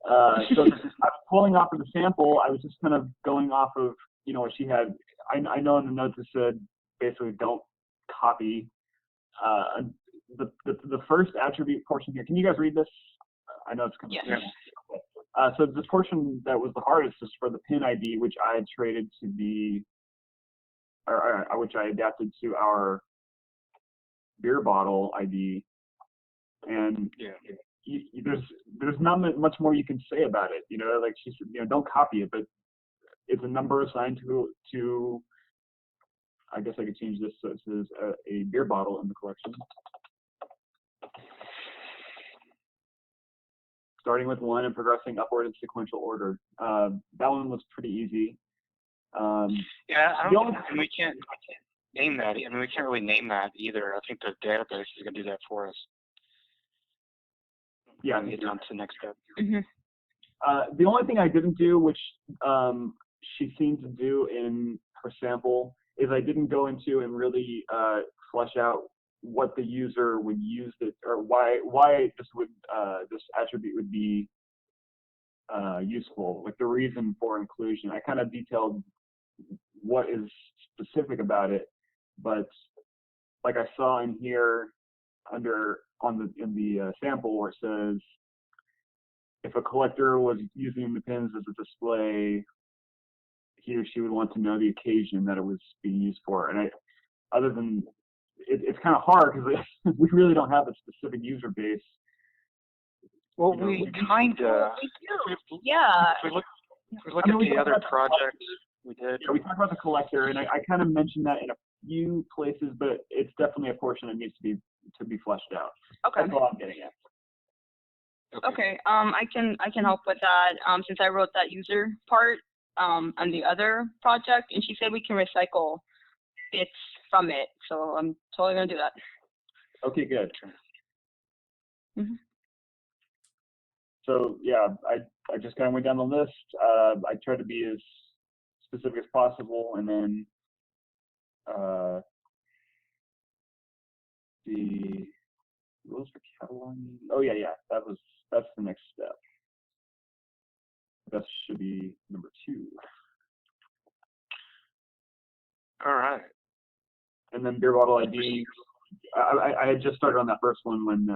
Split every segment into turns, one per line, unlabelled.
So I was pulling off of the sample. I was just kind of going off of, what she had. I know in the notes it said basically don't copy. The first attribute portion here. Can you guys read this? I know it's kind of.
Yes.
So this portion that was the hardest is for the pin ID, which I had traded to the, or which I adapted to our beer bottle ID, and there's not much more you can say about it. Like she said, don't copy it, but it's a number assigned to. I guess I could change this so it says a beer bottle in the collection. Starting with 1 and progressing upward in sequential order. That one was pretty easy.
Yeah, and we can't name that. I mean, we can't really name that either. I think the database is going to do that for us.
Yeah.
Get down to the next step.
Mm-hmm. The only thing I didn't do, which she seemed to do in her sample, is I didn't go into and really flesh out what the user would use it, or why this attribute would be useful, like the reason for inclusion. I kind of detailed what is specific about it, but like I saw in here in the sample where it says if a collector was using the pins as a display, he or she would want to know the occasion that it was being used for. And other than it's kind of hard because we really don't have a specific user base.
Well, we kind of.
Yeah.
If we look at the other projects we did.
Yeah, we talked about the collector, and I kind of mentioned that in a few places, but it's definitely a portion that needs to be fleshed out.
Okay.
That's all I'm getting at.
Okay. I can help with that. Since I wrote that user part on the other project, and she said we can recycle bits from it, so I'm totally gonna do that.
Okay, good.
Mm-hmm.
So yeah, I just kind of went down the list. I tried to be as specific as possible, and then the rules for cataloging. Oh yeah, that's the next step. That should be number 2.
All right.
And then beer bottle ID. I had just started on that first one when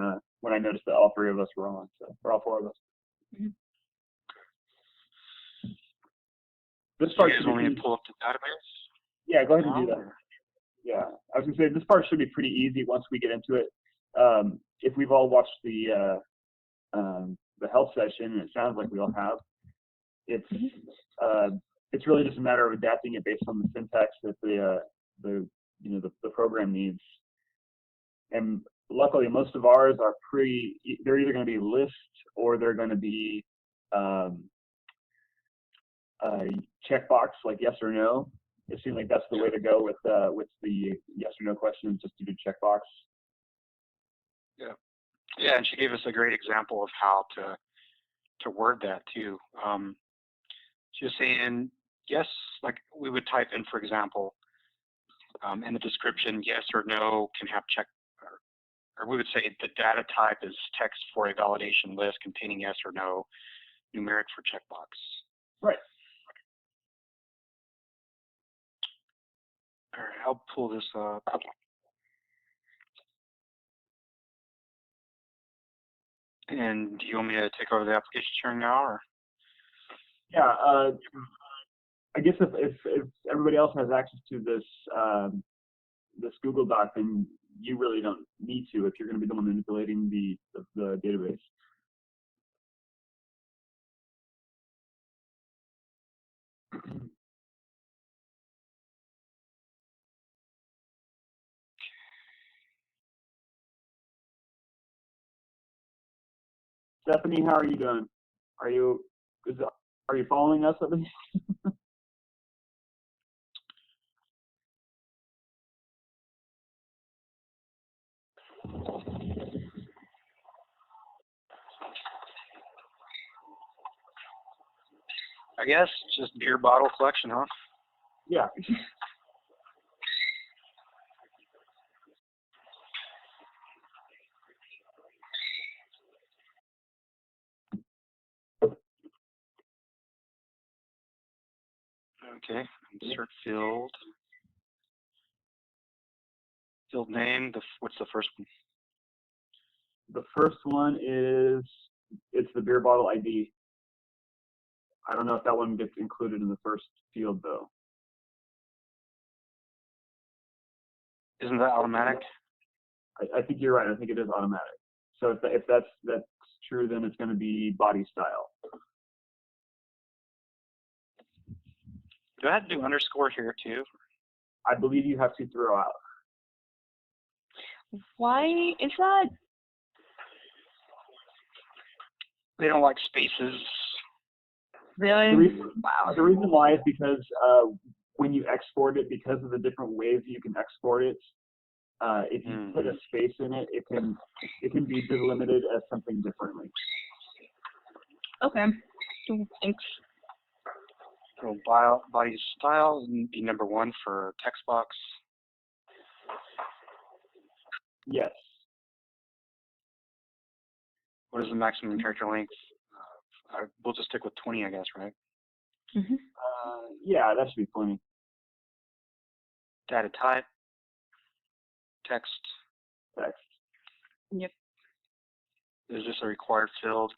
I noticed that all 3 of us were on, so or all 4 of us.
Mm-hmm.
This part
should want me to pull up the database?
Yeah, go ahead and do that. Yeah, I was gonna say this part should be pretty easy once we get into it. If we've all watched the health session, and it sounds like we all have, it's really just a matter of adapting it based on the syntax that the program needs. And luckily, most of ours are they're either going to be lists or they're going to be checkbox, like yes or no. It seems like that's the way to go with the yes or no questions, just to do checkbox.
Yeah, yeah, and she gave us a great example of how to word that too. She was saying yes, like we would type in, for example, in the description, yes or no can have check, or we would say the data type is text for a validation list containing yes or no, numeric for checkbox.
Right.
All right, I'll pull this up. And do you want me to take over the application sharing now, or?
Yeah, I guess if everybody else has access to this Google Doc, then you really don't need to if you're going to be the one manipulating the database. Stephanie, how are you doing? Are you following us at least?
I guess just beer bottle collection, huh?
Yeah.
Okay, insert field. Field name, what's the first one?
The first one is, it's the beer bottle ID. I don't know if that one gets included in the first field though.
Isn't that automatic?
I think you're right. I think it is automatic. So if that's true, then it's going to be body style.
Do I have to do underscore here too?
I believe you have to throw out.
Why is that?
They don't like spaces.
Really?
Wow. The reason why is because when you export it, because of the different ways you can export it, if you put a space in it, it can be delimited as something differently.
Okay. Thanks.
So body style would be number 1 for text box.
Yes.
What is the maximum character length? We'll just stick with 20, I guess, right?
Mm-hmm.
Yeah, that should be plenty.
Data type. Text.
Text.
Yep.
Is this a required field?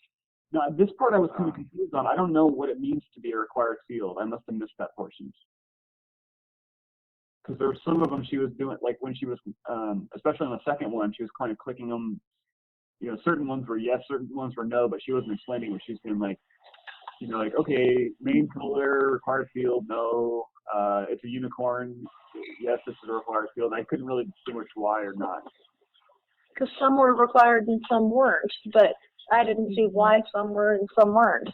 No, this part I was kind of confused on. I don't know what it means to be a required field. I must have missed that portion. Because there were some of them she was doing, like when she was, especially on the second one, she was kind of clicking them. You know, certain ones were yes, certain ones were no, but she wasn't explaining what she was doing. Like, you know, like, okay, main color, required field, no. It's a unicorn. Yes, this is a required field. I couldn't really distinguish why or not.
Because some were required and some weren't, but I didn't see why some were and some weren't.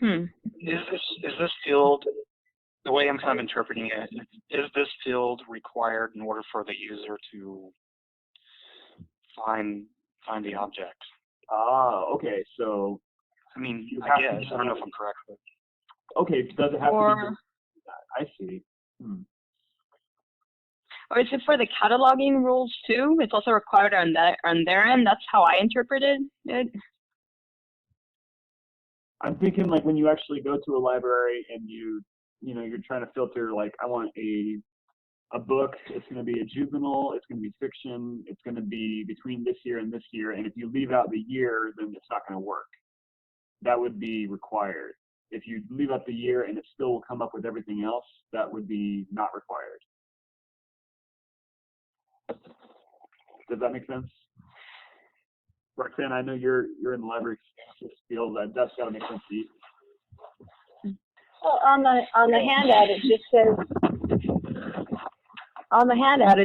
Is this field, the way I'm kind of interpreting it, is this field required in order for the user to find the object?
Ah, okay. So,
I mean, I guess. I don't know if I'm correct. But...
Okay, does it have to be? I see.
Or is it for the cataloging rules too? It's also required on their end. That's how I interpreted it.
I'm thinking like when you actually go to a library and you know, you're trying to filter, like, I want a book, it's going to be a juvenile, it's going to be fiction, it's going to be between this year and this year, and if you leave out the year, then it's not going to work. That would be required. If you leave out the year and it still will come up with everything else, that would be not required. Does that make sense? Roxanne, I know you're in the library field. That's got to make sense to you.
Well, on the handout it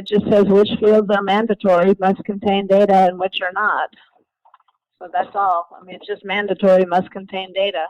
just says which fields are mandatory, must contain data, and which are not. So that's all. I mean, it's just mandatory, must contain data.